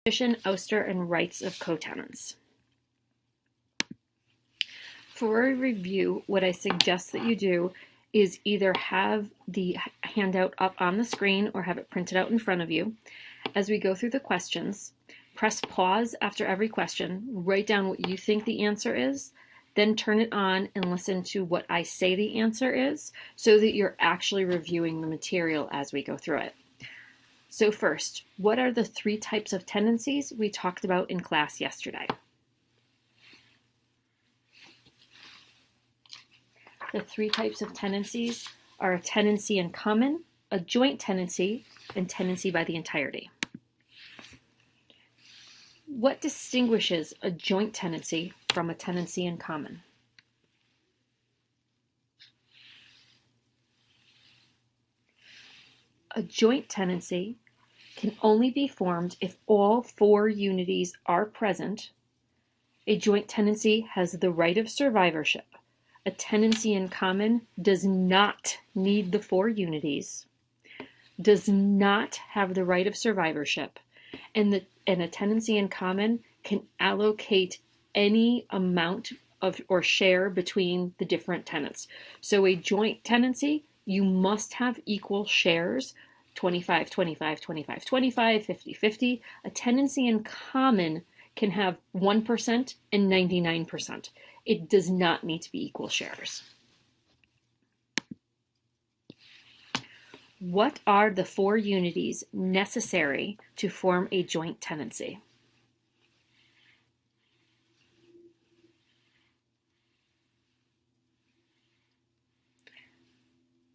Partition, Ouster, and rights of co-tenants. For a review, what I suggest that you do is either have the handout up on the screen or have it printed out in front of you. As we go through the questions, press pause after every question, write down what you think the answer is, then turn it on and listen to what I say the answer is so that you're actually reviewing the material as we go through it. So first, what are the 3 types of tenancies we talked about in class yesterday? The 3 types of tenancies are a tenancy in common, a joint tenancy, and tenancy by the entirety. What distinguishes a joint tenancy from a tenancy in common? A joint tenancy can only be formed if all 4 unities are present. A joint tenancy has the right of survivorship. A tenancy in common does not need the 4 unities, does not have the right of survivorship, and a tenancy in common can allocate any amount of or share between the different tenants. So a joint tenancy, you must have equal shares, 25, 25, 25, 25, 50, 50. A tenancy in common can have 1% and 99%. It does not need to be equal shares. What are the 4 unities necessary to form a joint tenancy?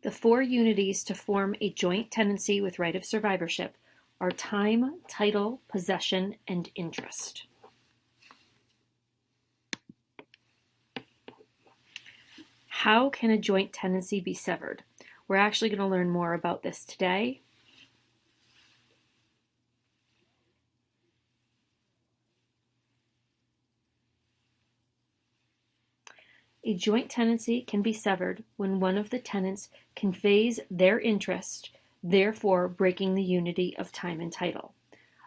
The 4 unities to form a joint tenancy with right of survivorship are time, title, possession, and interest. How can a joint tenancy be severed? We're actually going to learn more about this today. A joint tenancy can be severed when one of the tenants conveys their interest, therefore breaking the unity of time and title.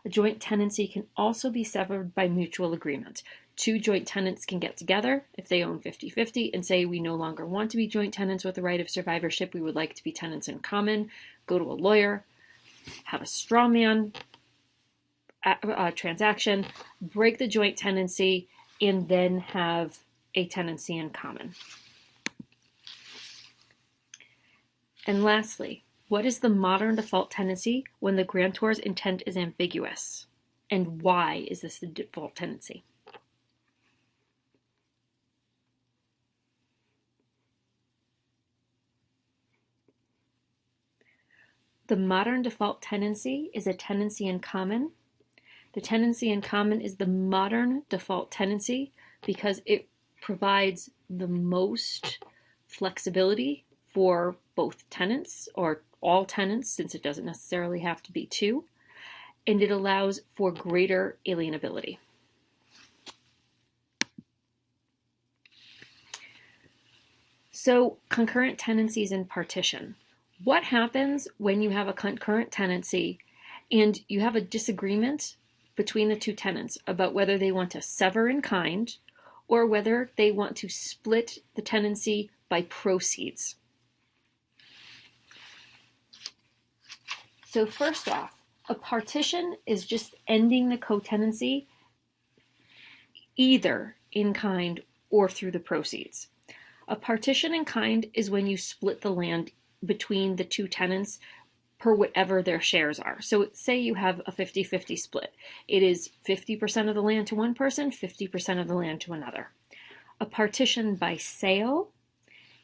A joint tenancy can also be severed by mutual agreement. 2 joint tenants can get together if they own 50-50 and say we no longer want to be joint tenants with the right of survivorship, we would like to be tenants in common, go to a lawyer, have a straw man transaction, break the joint tenancy, and then have a tenancy in common. And lastly, what is the modern default tenancy when the grantor's intent is ambiguous? And why is this the default tenancy? The modern default tenancy is a tenancy in common. The tenancy in common is the modern default tenancy because it provides the most flexibility for both tenants or all tenants, since it doesn't necessarily have to be 2, and it allows for greater alienability. So concurrent tenancies in partition. What happens when you have a concurrent tenancy and you have a disagreement between the 2 tenants about whether they want to sever in kind or whether they want to split the tenancy by proceeds? So first off, a partition is just ending the co-tenancy either in kind or through the proceeds. A partition in kind is when you split the land between the 2 tenants per whatever their shares are. So say you have a 50-50 split. It is 50% of the land to one person, 50% of the land to another. A partition by sale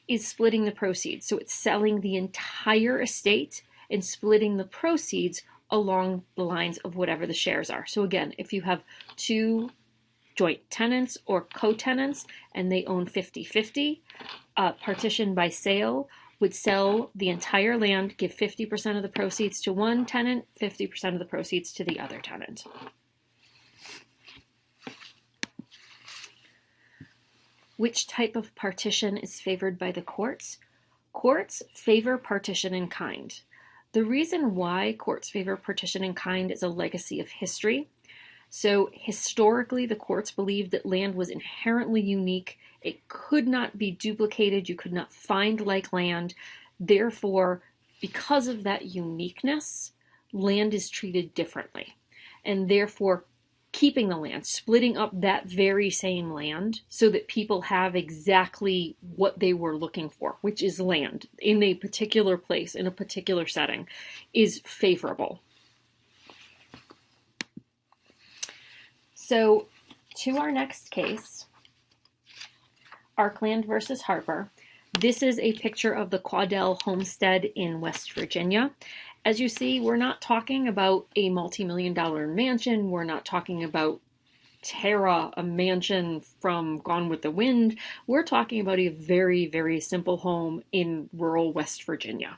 is splitting the proceeds. So it's selling the entire estate and splitting the proceeds along the lines of whatever the shares are. So again, if you have 2 joint tenants or co-tenants and they own 50-50, partition by sale would sell the entire land, give 50% of the proceeds to one tenant, 50% of the proceeds to the other tenant. Which type of partition is favored by the courts? Courts favor partition in kind. The reason why courts favor partition in kind is a legacy of history. So historically, the courts believed that land was inherently unique. It could not be duplicated. You could not find like land. Therefore, because of that uniqueness, land is treated differently. And therefore, keeping the land, splitting up that very same land so that people have exactly what they were looking for, which is land in a particular place, in a particular setting, is favorable. So to our next case, Arkland versus Harper. This is a picture of the Caudell homestead in West Virginia. As you see, we're not talking about a multi-million-dollar mansion. We're not talking about Tara, a mansion from Gone with the Wind. We're talking about a very, very simple home in rural West Virginia.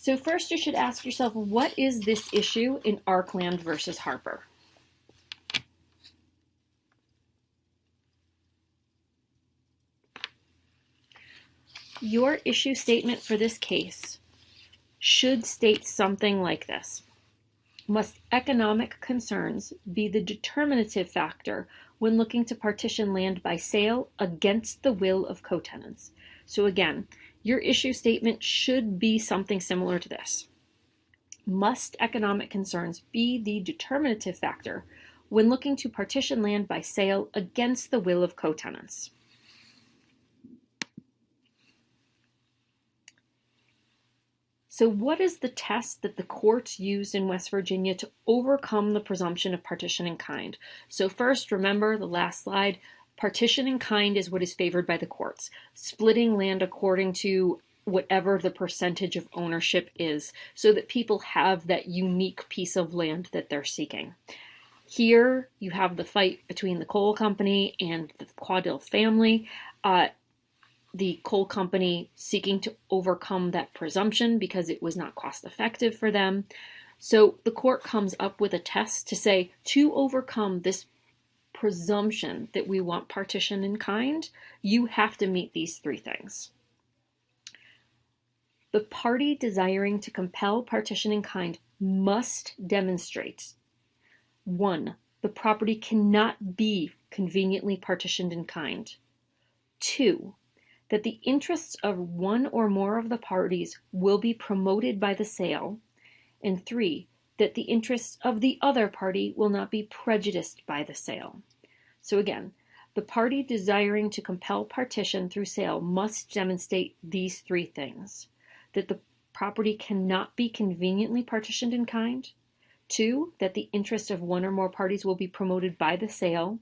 So first you should ask yourself, what is this issue in Arkland versus Harper? Your issue statement for this case should state something like this. Must economic concerns be the determinative factor when looking to partition land by sale against the will of co-tenants? So again, your issue statement should be something similar to this. Must economic concerns be the determinative factor when looking to partition land by sale against the will of co-tenants? So what is the test that the courts used in West Virginia to overcome the presumption of partition in kind? So first, remember the last slide, partition in kind is what is favored by the courts, splitting land according to whatever the percentage of ownership is, so that people have that unique piece of land that they're seeking. Here you have the fight between the coal company and the Caudell family. The coal company seeking to overcome that presumption because it was not cost effective for them. So the court comes up with a test to say, to overcome this presumption that we want partition in kind, you have to meet these three things. The party desiring to compel partition in kind must demonstrate, 1, the property cannot be conveniently partitioned in kind. 2, that the interests of one or more of the parties will be promoted by the sale, and 3, that the interests of the other party will not be prejudiced by the sale. So again, the party desiring to compel partition through sale must demonstrate these three things: that the property cannot be conveniently partitioned in kind, 2, that the interests of one or more parties will be promoted by the sale,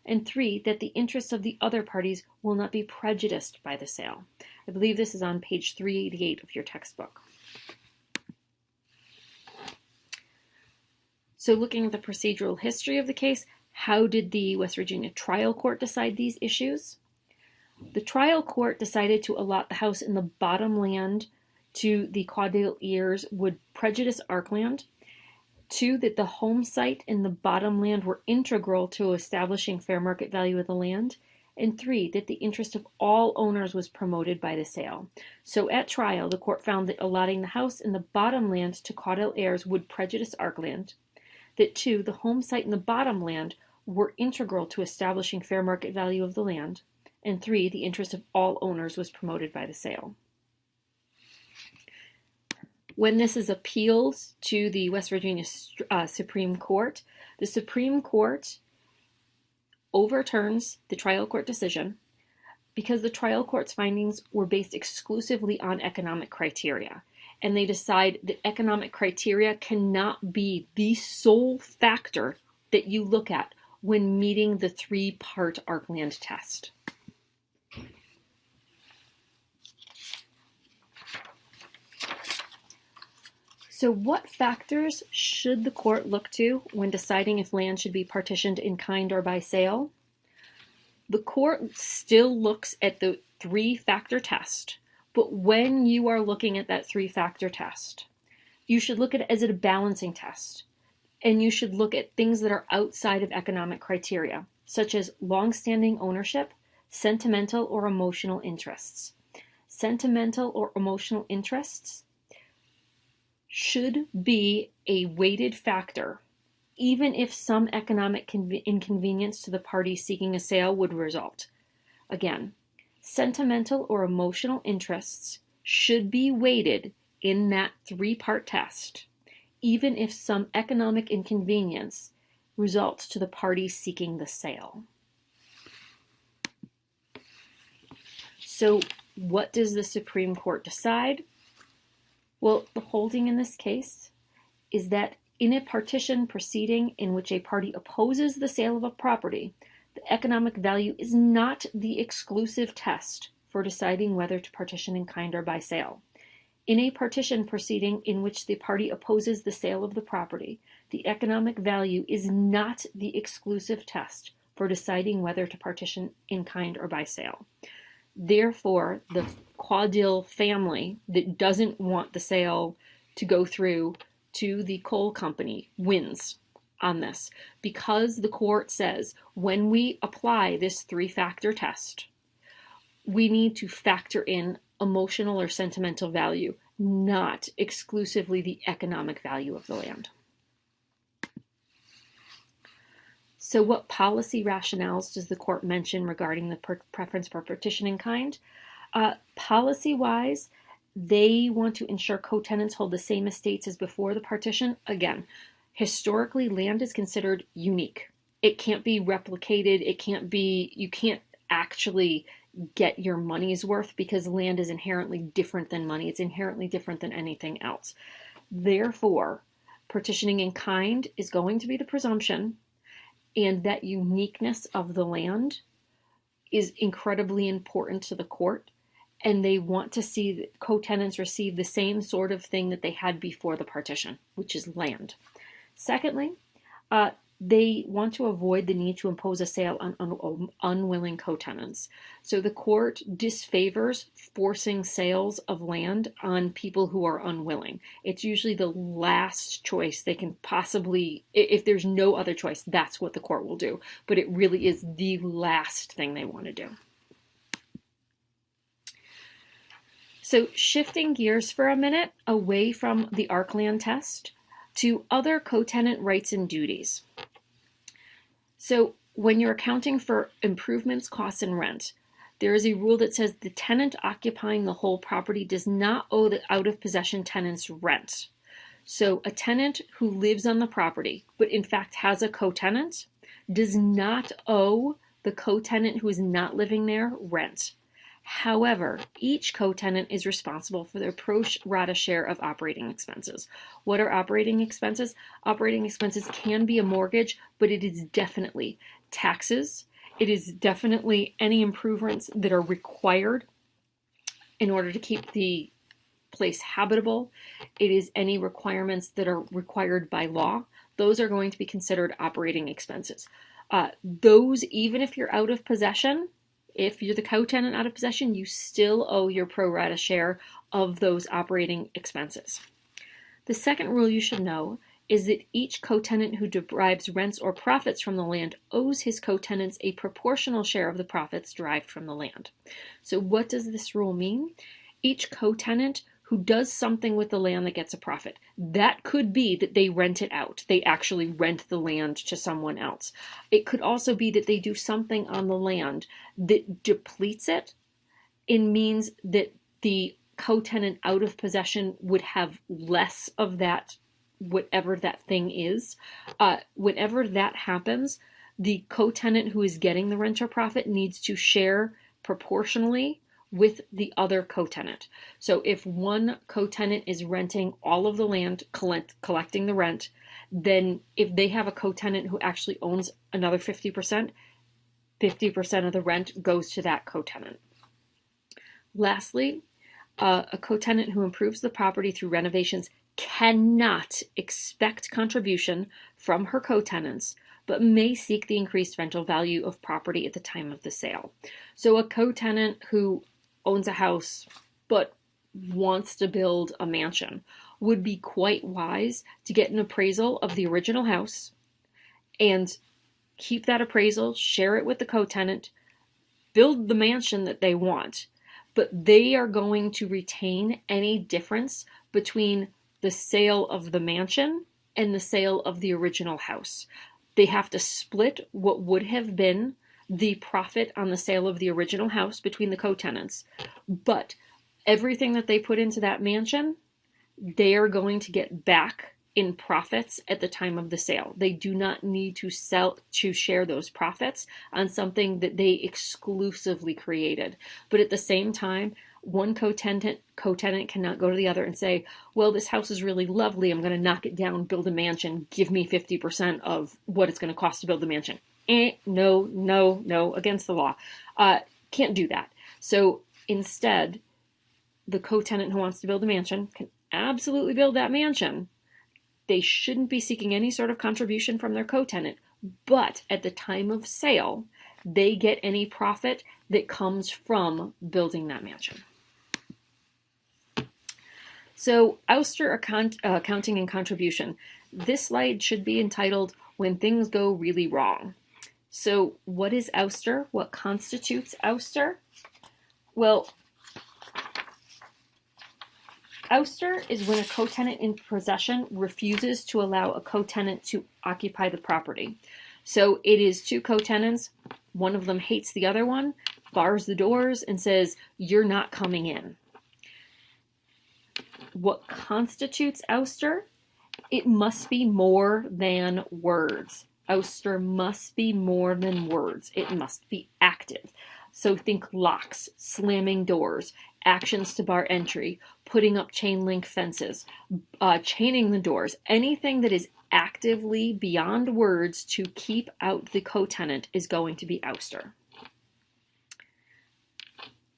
and 3, that the interests of the other parties will not be prejudiced by the sale. I believe this is on page 388 of your textbook. So looking at the procedural history of the case, how did the West Virginia trial court decide these issues? The trial court decided to allot the house in the bottom land to the Caudell heirs would prejudice Arkland. 2, that the home site and the bottom land were integral to establishing fair market value of the land. And 3, that the interest of all owners was promoted by the sale. So at trial, the court found that allotting the house and the bottom land to Caudell heirs would prejudice Arkland. That 2, the home site and the bottom land were integral to establishing fair market value of the land. And 3, the interest of all owners was promoted by the sale. When this is appealed to the West Virginia Supreme Court, the Supreme Court overturns the trial court decision because the trial court's findings were based exclusively on economic criteria. And they decide that economic criteria cannot be the sole factor that you look at when meeting the 3-part Arkland test. So what factors should the court look to when deciding if land should be partitioned in kind or by sale? The court still looks at the 3-factor test, but when you are looking at that 3-factor test, you should look at it as a balancing test, and you should look at things that are outside of economic criteria, such as long-standing ownership, sentimental or emotional interests. Sentimental or emotional interests should be a weighted factor, even if some economic inconvenience to the party seeking a sale would result. Again, sentimental or emotional interests should be weighted in that three-part test, even if some economic inconvenience results to the party seeking the sale. So, what does the Supreme Court decide? Well, the holding in this case is that in a partition proceeding in which a party opposes the sale of a property, the economic value is not the exclusive test for deciding whether to partition in kind or by sale. In a partition proceeding in which the party opposes the sale of the property, the economic value is not the exclusive test for deciding whether to partition in kind or by sale. Therefore, the Caudill family that doesn't want the sale to go through to the coal company wins on this, because the court says when we apply this three-factor test, we need to factor in emotional or sentimental value, not exclusively the economic value of the land. So what policy rationales does the court mention regarding the preference for partition in kind? Policy-wise, they want to ensure co-tenants hold the same estates as before the partition. Again, historically, land is considered unique. It can't be replicated. You can't actually get your money's worth because land is inherently different than money. It's inherently different than anything else. Therefore, partitioning in kind is going to be the presumption, and that uniqueness of the land is incredibly important to the court, and they want to see that co-tenants receive the same sort of thing that they had before the partition, which is land. Secondly, they want to avoid the need to impose a sale on unwilling co-tenants. So the court disfavors forcing sales of land on people who are unwilling. It's usually the last choice they can possibly, if there's no other choice, that's what the court will do. But it really is the last thing they want to do. So shifting gears for a minute away from the ARC land test to other co-tenant rights and duties. So when you're accounting for improvements, costs, and rent, there is a rule that says the tenant occupying the whole property does not owe the out-of-possession tenant's rent. So a tenant who lives on the property, but in fact has a co-tenant, does not owe the co-tenant who is not living there rent. However, each co-tenant is responsible for their pro rata share of operating expenses. What are operating expenses? Operating expenses can be a mortgage, but it is definitely taxes. It is definitely any improvements that are required in order to keep the place habitable. It is any requirements that are required by law. Those are going to be considered operating expenses. Those, even if you're out of possession, if you're the co-tenant out of possession, you still owe your pro rata share of those operating expenses. The second rule you should know is that each co-tenant who derives rents or profits from the land owes his co-tenants a proportional share of the profits derived from the land. So what does this rule mean? Each co-tenant who does something with the land that gets a profit. That could be that they rent it out. They actually rent the land to someone else. It could also be that they do something on the land that depletes it and means that the co-tenant out of possession would have less of that, whatever that thing is. Whenever that happens, the co-tenant who is getting the rent or profit needs to share proportionally with the other co-tenant. So if one co-tenant is renting all of the land, collecting the rent, then if they have a co-tenant who actually owns another 50%, 50% of the rent goes to that co-tenant. Lastly, a co-tenant who improves the property through renovations cannot expect contribution from her co-tenants, but may seek the increased rental value of property at the time of the sale. So a co-tenant who owns a house but wants to build a mansion would be quite wise to get an appraisal of the original house and keep that appraisal, share it with the co-tenant, build the mansion that they want, but they are going to retain any difference between the sale of the mansion and the sale of the original house. They have to split what would have been the profit on the sale of the original house between the co-tenants, but everything that they put into that mansion, they are going to get back in profits at the time of the sale. They do not need to share those profits on something that they exclusively created. But at the same time, one co-tenant cannot go to the other and say, well, this house is really lovely, I'm going to knock it down, build a mansion, give me 50% of what it's going to cost to build the mansion. No, against the law. Can't do that. So instead, the co-tenant who wants to build a mansion can absolutely build that mansion. They shouldn't be seeking any sort of contribution from their co-tenant, but at the time of sale, they get any profit that comes from building that mansion. So, ouster accounting and contribution. This slide should be entitled When Things Go Really Wrong. So, what is ouster? What constitutes ouster? Well, ouster is when a co-tenant in possession refuses to allow a co-tenant to occupy the property. So it is two co-tenants, one of them hates the other one, bars the doors, and says, you're not coming in. What constitutes ouster? It must be more than words. Ouster must be more than words. It must be active. So think locks, slamming doors, actions to bar entry, putting up chain link fences, chaining the doors. Anything that is actively beyond words to keep out the co-tenant is going to be ouster.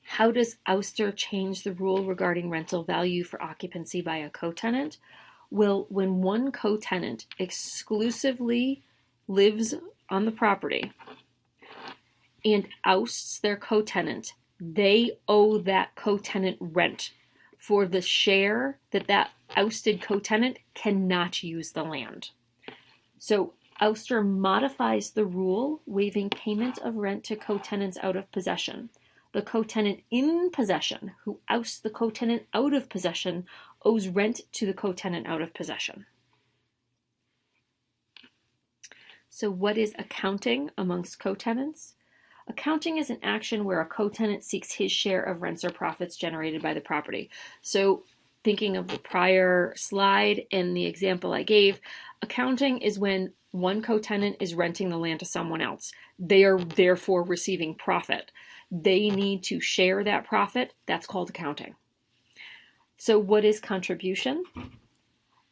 How does ouster change the rule regarding rental value for occupancy by a co-tenant? Well, when one co-tenant exclusively lives on the property and ousts their co-tenant, they owe that co-tenant rent for the share that ousted co-tenant cannot use the land. So ouster modifies the rule, waiving payment of rent to co-tenants out of possession. The co-tenant in possession who ousts the co-tenant out of possession owes rent to the co-tenant out of possession. So what is accounting amongst co-tenants? Accounting is an action where a co-tenant seeks his share of rents or profits generated by the property. So thinking of the prior slide and the example I gave, accounting is when one co-tenant is renting the land to someone else. They are therefore receiving profit. They need to share that profit. That's called accounting. So what is contribution?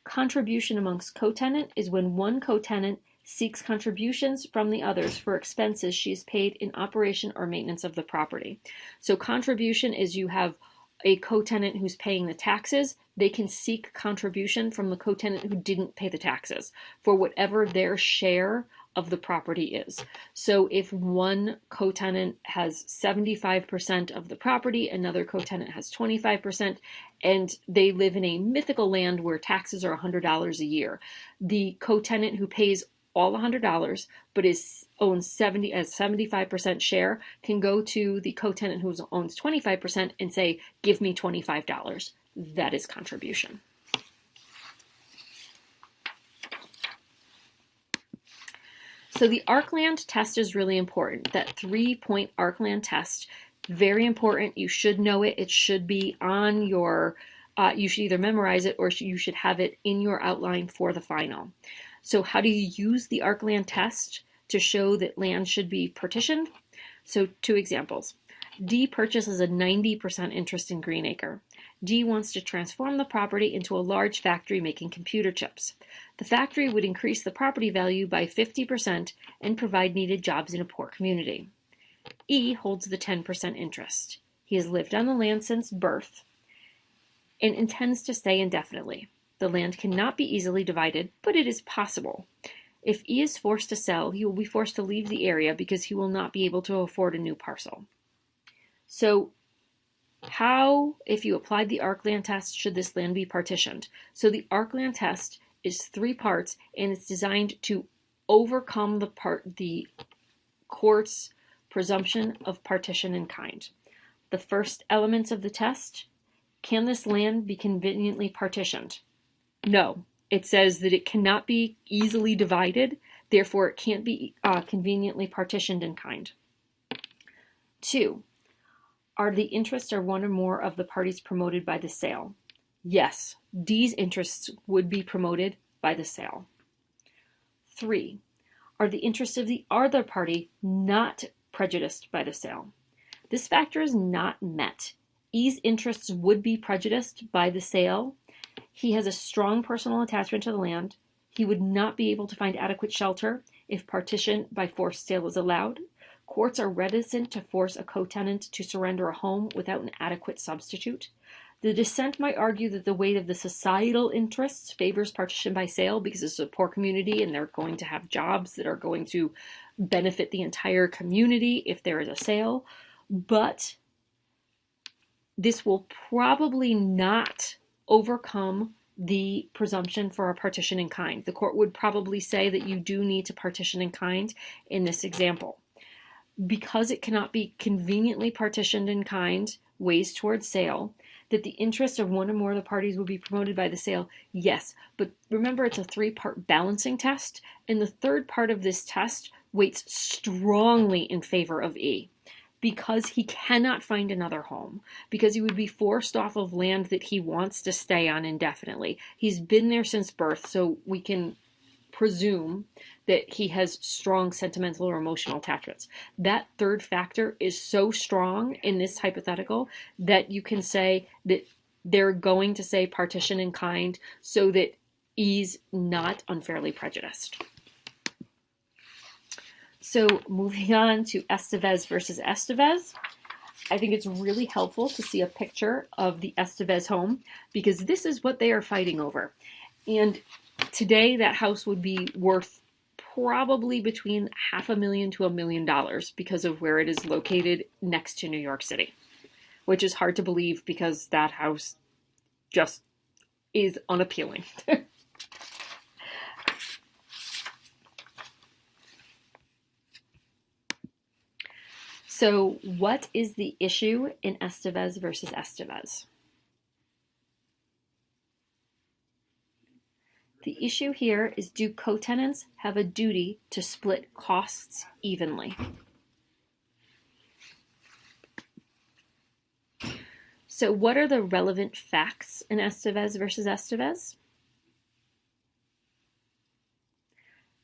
Contribution amongst co-tenant is when one co-tenant seeks contributions from the others for expenses she has paid in operation or maintenance of the property. So contribution is you have a co-tenant who's paying the taxes. They can seek contribution from the co-tenant who didn't pay the taxes for whatever their share of the property is. So if one co-tenant has 75% of the property, another co-tenant has 25%, and they live in a mythical land where taxes are $100 a year, the co-tenant who pays all $100 but owns 75% share can go to the co-tenant who owns 25% and say, give me $25. That is contribution. So the ARC-land test is really important. That 3-point ARC-land test, very important. You should know it. It should be on your, you should either memorize it or you should have it in your outline for the final. So how do you use the ARC-land test to show that land should be partitioned? So 2 examples. D purchases a 90% interest in Greenacre. D wants to transform the property into a large factory making computer chips. The factory would increase the property value by 50% and provide needed jobs in a poor community. E holds the 10% interest. He has lived on the land since birth and intends to stay indefinitely. The land cannot be easily divided, but it is possible. If E is forced to sell, he will be forced to leave the area because he will not be able to afford a new parcel. So how, if you applied the ARC-land test, should this land be partitioned? So the ARC-land test is 3 parts, and it's designed to overcome the court's presumption of partition in kind. The first element of the test, can this land be conveniently partitioned? No. It says that it cannot be easily divided, therefore it can't be conveniently partitioned in kind. 2. Are the interests of one or more of the parties promoted by the sale? Yes, D's interests would be promoted by the sale. 3. Are the interests of the other party not prejudiced by the sale? This factor is not met. E's interests would be prejudiced by the sale. He has a strong personal attachment to the land. He would not be able to find adequate shelter if partition by forced sale is allowed. Courts are reticent to force a co-tenant to surrender a home without an adequate substitute. The dissent might argue that the weight of the societal interests favors partition by sale because it's a poor community and they're going to have jobs that are going to benefit the entire community if there is a sale. But this will probably not overcome the presumption for a partition in kind. The court would probably say that you do need to partition in kind in this example. Because it cannot be conveniently partitioned in kind, ways towards sale, that the interest of one or more of the parties will be promoted by the sale, yes. But remember, it's a 3-part balancing test, and the third part of this test weights strongly in favor of E. Because he cannot find another home, because he would be forced off of land that he wants to stay on indefinitely. He's been there since birth, so we can presume that he has strong sentimental or emotional attachments. That third factor is so strong in this hypothetical that you can say that they're going to say partition in kind so that E's not unfairly prejudiced. So moving on to Estevez versus Estevez, I think it's really helpful to see a picture of the Estevez home because this is what they are fighting over. And today that house would be worth probably between $500,000 to $1 million because of where it is located next to New York City, which is hard to believe because that house just is unappealing. So what is the issue in Estevez versus Estevez? The issue here is, do co-tenants have a duty to split costs evenly? So what are the relevant facts in Estevez versus Estevez?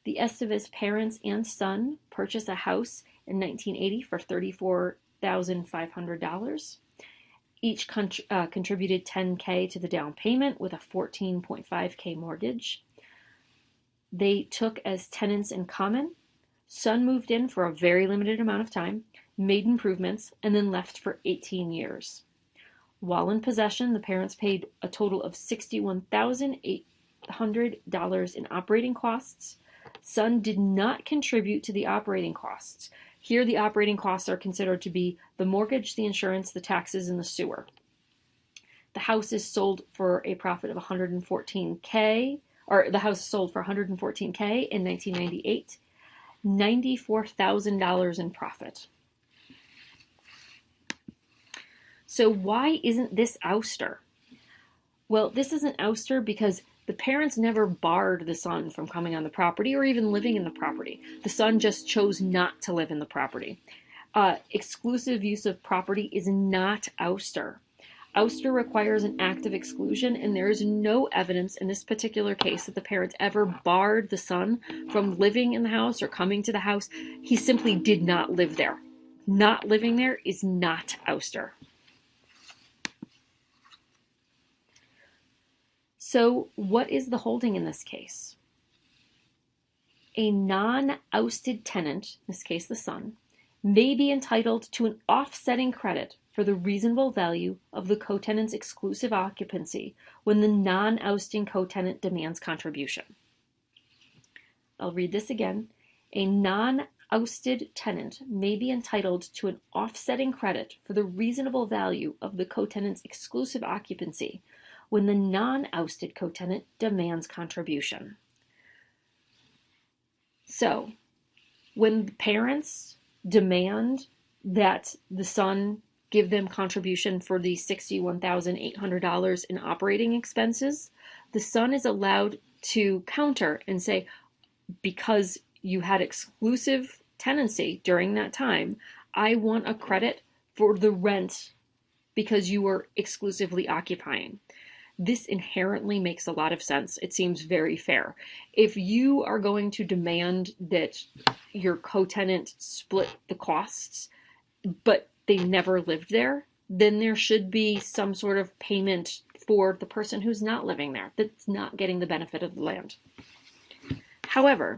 The Estevez parents and son purchased a house in 1980 for $34,500. Each contributed $10K to the down payment with a $14.5K mortgage. They took as tenants in common. Son moved in for a very limited amount of time, made improvements, and then left for 18 years. While in possession, the parents paid a total of $61,800 in operating costs. Son did not contribute to the operating costs. Here, the operating costs are considered to be the mortgage, the insurance, the taxes, and the sewer. The house is sold for a profit of $114K, or the house sold for $114K in 1998, $94,000 in profit. So why isn't this ouster? Well, this isn't ouster because the parents never barred the son from coming on the property or even living in the property. The son just chose not to live in the property. Exclusive use of property is not ouster. Ouster requires an act of exclusion, and there is no evidence in this particular case that the parents ever barred the son from living in the house or coming to the house. He simply did not live there. Not living there is not ouster. So what is the holding in this case? A non-ousted tenant, in this case the son, may be entitled to an offsetting credit for the reasonable value of the co-tenant's exclusive occupancy when the non-ousting co-tenant demands contribution. I'll read this again. A non-ousted tenant may be entitled to an offsetting credit for the reasonable value of the co-tenant's exclusive occupancy when the non-ousted co-tenant demands contribution. So, when the parents demand that the son give them contribution for the $61,800 in operating expenses, the son is allowed to counter and say, because you had exclusive tenancy during that time, I want a credit for the rent because you were exclusively occupying. This inherently makes a lot of sense. It seems very fair. If you are going to demand that your co-tenant split the costs, but they never lived there, then there should be some sort of payment for the person who's not living there, that's not getting the benefit of the land. However,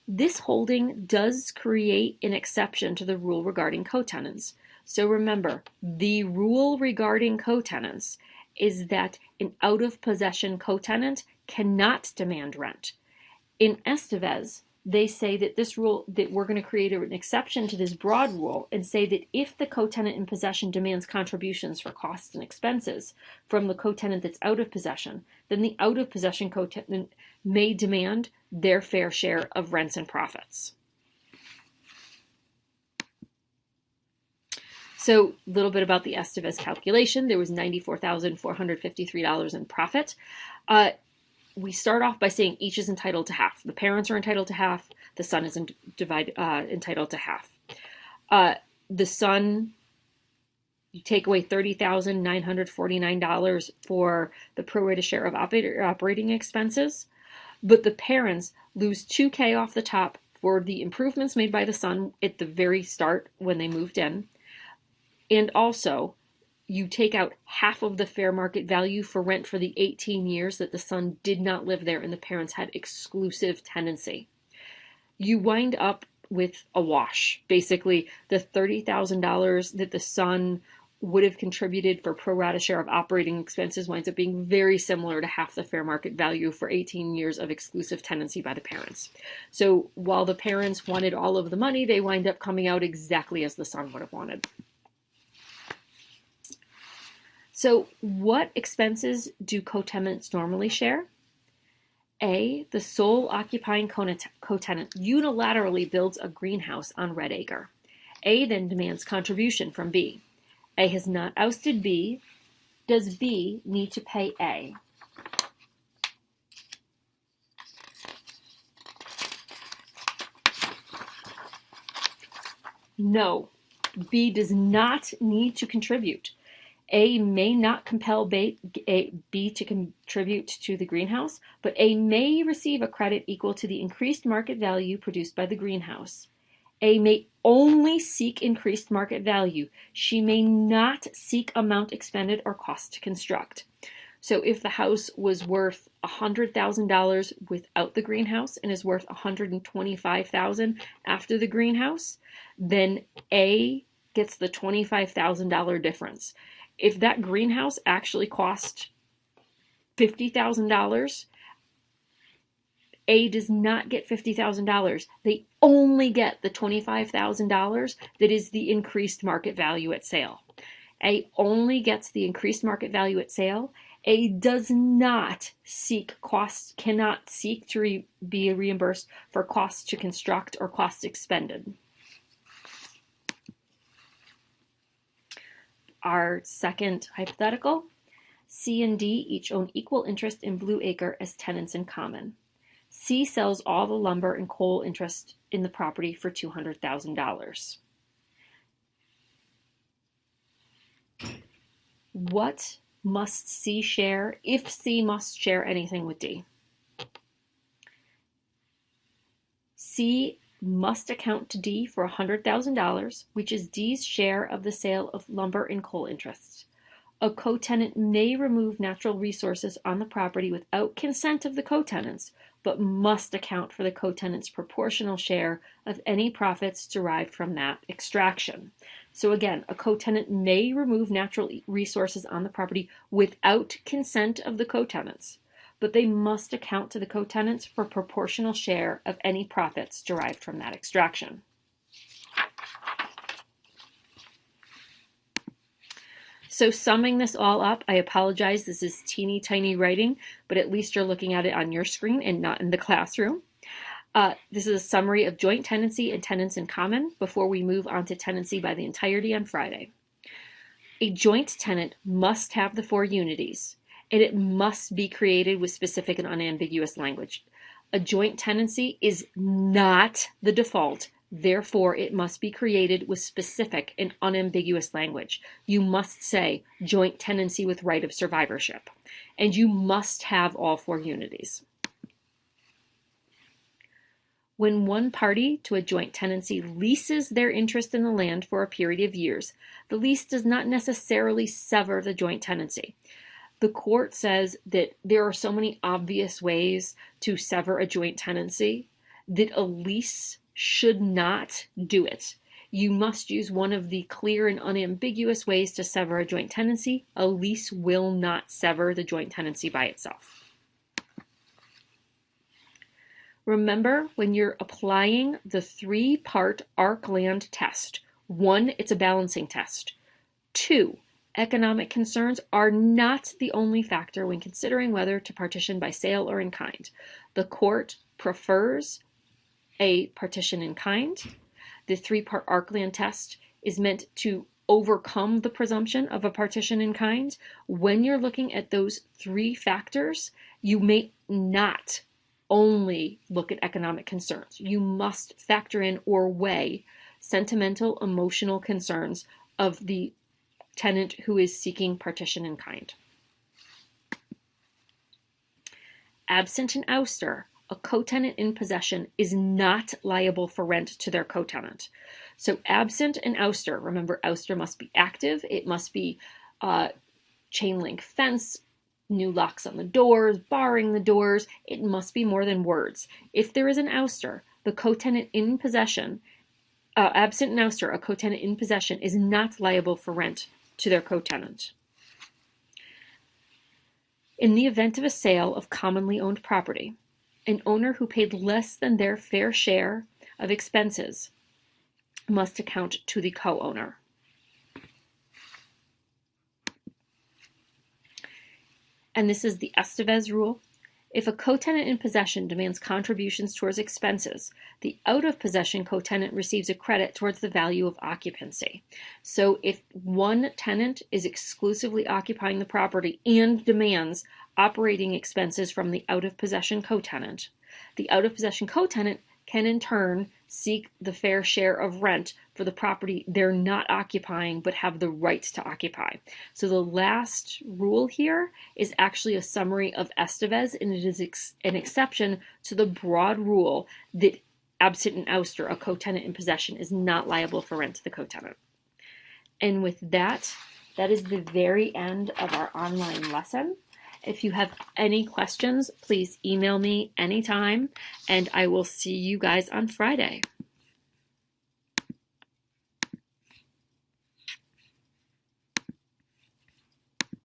this holding does create an exception to the rule regarding co-tenants. So remember, the rule regarding co-tenants is that an out-of-possession co-tenant cannot demand rent. In Estevez, they say that this rule, that we're going to create an exception to this broad rule and say that if the co-tenant in possession demands contributions for costs and expenses from the co-tenant that's out of possession, then the out-of-possession co-tenant may demand their fair share of rents and profits. So a little bit about the Estevez calculation. There was $94,453 in profit. We start off by saying each is entitled to half. The parents are entitled to half. The son is entitled to half. The son, you take away $30,949 for the prorated share of operating expenses, but the parents lose $2,000 off the top for the improvements made by the son at the very start when they moved in. And also, you take out half of the fair market value for rent for the 18 years that the son did not live there and the parents had exclusive tenancy. You wind up with a wash. Basically, the $30,000 that the son would have contributed for pro rata share of operating expenses winds up being very similar to half the fair market value for 18 years of exclusive tenancy by the parents. So while the parents wanted all of the money, they wind up coming out exactly as the son would have wanted. So what expenses do co-tenants normally share? A, the sole occupying co-tenant unilaterally builds a greenhouse on Red Acre. A then demands contribution from B. A has not ousted B. Does B need to pay A? No, B does not need to contribute. A may not compel B to contribute to the greenhouse, but A may receive a credit equal to the increased market value produced by the greenhouse. A may only seek increased market value. She may not seek amount expended or cost to construct. So if the house was worth $100,000 without the greenhouse and is worth $125,000 after the greenhouse, then A gets the $25,000 difference. If that greenhouse actually cost $50,000, A does not get $50,000. They only get the $25,000 that is the increased market value at sale. A only gets the increased market value at sale. A does not seek costs, cannot seek to be reimbursed for costs to construct or costs expended. Our second hypothetical, C and D each own equal interest in Blue Acre as tenants in common. C sells all the lumber and coal interest in the property for $200,000. What must C share if C must share anything with D? C must account to D for $100,000, which is D's share of the sale of lumber and coal interests. A co-tenant may remove natural resources on the property without consent of the co-tenants, but must account for the co-tenant's proportional share of any profits derived from that extraction. So again, a co-tenant may remove natural resources on the property without consent of the co-tenants, but they must account to the co-tenants for proportional share of any profits derived from that extraction. So summing this all up, I apologize, this is teeny tiny writing, but at least you're looking at it on your screen and not in the classroom. This is a summary of joint tenancy and tenants in common before we move on to tenancy by the entirety on Friday. A joint tenant must have the 4 unities, and it must be created with specific and unambiguous language. A joint tenancy is not the default. Therefore, it must be created with specific and unambiguous language. You must say joint tenancy with right of survivorship, and you must have all 4 unities. When one party to a joint tenancy leases their interest in the land for a period of years, the lease does not necessarily sever the joint tenancy. The court says that there are so many obvious ways to sever a joint tenancy that a lease should not do it. You must use one of the clear and unambiguous ways to sever a joint tenancy. A lease will not sever the joint tenancy by itself. Remember, when you're applying the 3-part arc land test, 1, it's a balancing test. 2, economic concerns are not the only factor when considering whether to partition by sale or in kind. The court prefers a partition in kind. The 3-part arc land test is meant to overcome the presumption of a partition in kind. When you're looking at those 3 factors, you may not only look at economic concerns. You must factor in or weigh sentimental, emotional concerns of the tenant who is seeking partition in kind. Absent an ouster, a co-tenant in possession is not liable for rent to their co-tenant. So absent an ouster, remember ouster must be active, it must be chain link fence, new locks on the doors, barring the doors, it must be more than words. If there is an ouster, the co-tenant in possession, absent an ouster, a co-tenant in possession is not liable for rent to their co-tenant. In the event of a sale of commonly owned property, an owner who paid less than their fair share of expenses must account to the co-owner. And this is the Estevez rule. If a co-tenant in possession demands contributions towards expenses, the out-of-possession co-tenant receives a credit towards the value of occupancy. So if one tenant is exclusively occupying the property and demands operating expenses from the out-of-possession co-tenant, the out-of-possession co-tenant can in turn seek the fair share of rent for the property they're not occupying but have the right to occupy. So the last rule here is actually a summary of Estevez, and it is an exception to the broad rule that absent an ouster, a co-tenant in possession is not liable for rent to the co-tenant. And with that, that is the very end of our online lesson. If you have any questions, please email me anytime, and I will see you guys on Friday.